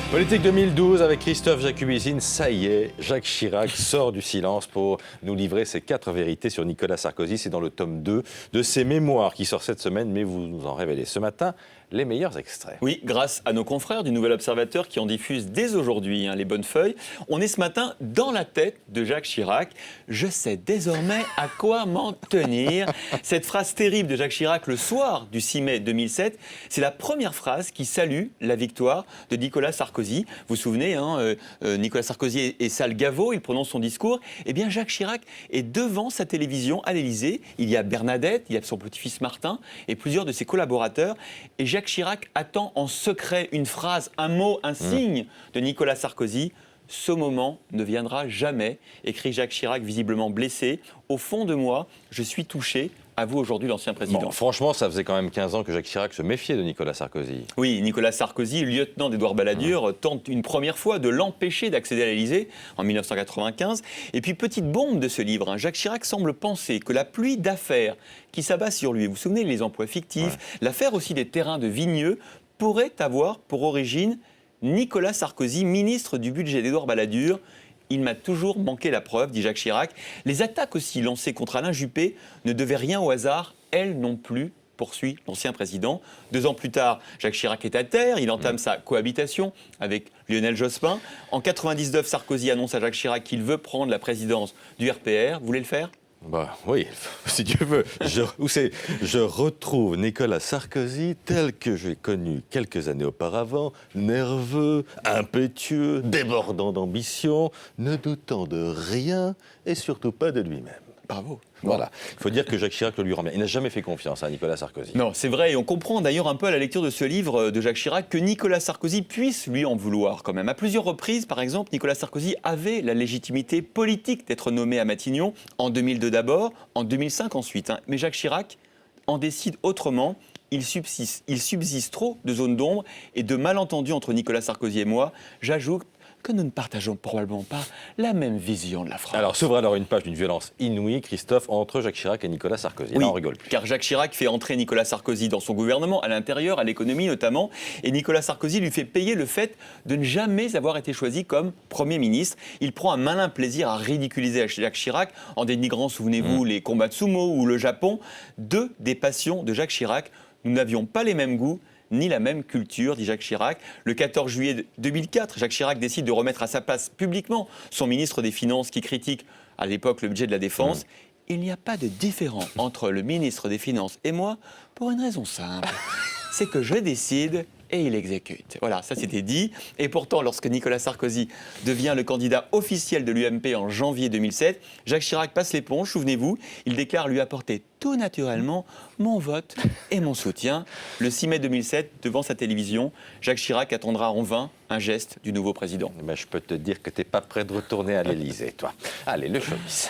Politique 2012 avec Christophe Jacubizine, ça y est, Jacques Chirac sort du silence pour nous livrer ses 4 vérités sur Nicolas Sarkozy. C'est dans le tome 2 de ses mémoires qui sort cette semaine, mais vous nous en révélez ce matin les meilleurs extraits. Oui, grâce à nos confrères du Nouvel Observateur qui en diffusent dès aujourd'hui les bonnes feuilles. On est ce matin dans la tête de Jacques Chirac. Je sais désormais à quoi m'en tenir. Cette phrase terrible de Jacques Chirac le soir du 6 mai 2007, c'est la première phrase qui salue la victoire de Nicolas Sarkozy. Vous vous souvenez, Nicolas Sarkozy est sale Gaveau, il prononce son discours. Eh bien, Jacques Chirac est devant sa télévision à l'Élysée. Il y a Bernadette, il y a son petit-fils Martin et plusieurs de ses collaborateurs. Et Jacques Chirac attend en secret une phrase, un mot, un signe de Nicolas Sarkozy. Ce moment ne viendra jamais, écrit Jacques Chirac, visiblement blessé. Au fond de moi, je suis touché. À vous aujourd'hui, l'ancien président. Bon, franchement, ça faisait quand même 15 ans que Jacques Chirac se méfiait de Nicolas Sarkozy. Oui, Nicolas Sarkozy, lieutenant d'Édouard Balladur, tente une première fois de l'empêcher d'accéder à l'Élysée en 1995. Et puis, petite bombe de ce livre, Jacques Chirac semble penser que la pluie d'affaires qui s'abat sur lui, vous vous souvenez, les emplois fictifs, l'affaire aussi des terrains de Vigneux, pourrait avoir pour origine Nicolas Sarkozy, ministre du budget d'Édouard Balladur. Il m'a toujours manqué la preuve, dit Jacques Chirac. Les attaques aussi lancées contre Alain Juppé ne devaient rien au hasard, elles non plus, poursuit l'ancien président. 2 ans plus tard, Jacques Chirac est à terre, il entame sa cohabitation avec Lionel Jospin. En 1999, Sarkozy annonce à Jacques Chirac qu'il veut prendre la présidence du RPR. Vous voulez le faire ? Bah oui, si Dieu veut. Je retrouve Nicolas Sarkozy tel que j'ai connu quelques années auparavant, nerveux, impétueux, débordant d'ambition, ne doutant de rien et surtout pas de lui-même. Bravo. Voilà. Il faut dire que Jacques Chirac le lui rend bien. Il n'a jamais fait confiance à Nicolas Sarkozy. Non, c'est vrai. Et on comprend d'ailleurs un peu à la lecture de ce livre de Jacques Chirac que Nicolas Sarkozy puisse lui en vouloir quand même. À plusieurs reprises, par exemple, Nicolas Sarkozy avait la légitimité politique d'être nommé à Matignon, en 2002 d'abord, en 2005 ensuite. Mais Jacques Chirac en décide autrement. Il subsiste trop de zones d'ombre et de malentendus entre Nicolas Sarkozy et moi. J'ajoute que nous ne partageons probablement pas la même vision de la France. Alors, s'ouvre alors une page d'une violence inouïe, Christophe, entre Jacques Chirac et Nicolas Sarkozy. Oui, là, on rigole plus. car Jacques Chirac fait entrer Nicolas Sarkozy dans son gouvernement, à l'intérieur, à l'économie notamment, et Nicolas Sarkozy lui fait payer le fait de ne jamais avoir été choisi comme Premier ministre. Il prend un malin plaisir à ridiculiser Jacques Chirac en dénigrant, souvenez-vous, les combats de sumo ou le Japon. 2 des passions de Jacques Chirac. Nous n'avions pas les mêmes goûts, ni la même culture, dit Jacques Chirac. Le 14 juillet 2004, Jacques Chirac décide de remettre à sa place publiquement son ministre des Finances qui critique à l'époque le budget de la Défense. Il n'y a pas de différence entre le ministre des Finances et moi pour une raison simple. C'est que je décide et il exécute. Voilà, ça c'était dit. Et pourtant, lorsque Nicolas Sarkozy devient le candidat officiel de l'UMP en janvier 2007, Jacques Chirac passe l'éponge, souvenez-vous. Il déclare lui apporter tout naturellement mon vote et mon soutien. Le 6 mai 2007, devant sa télévision, Jacques Chirac attendra en vain un geste du nouveau président. Mais je peux te dire que tu n'es pas prêt de retourner à l'Élysée, toi. Allez, le showbiz.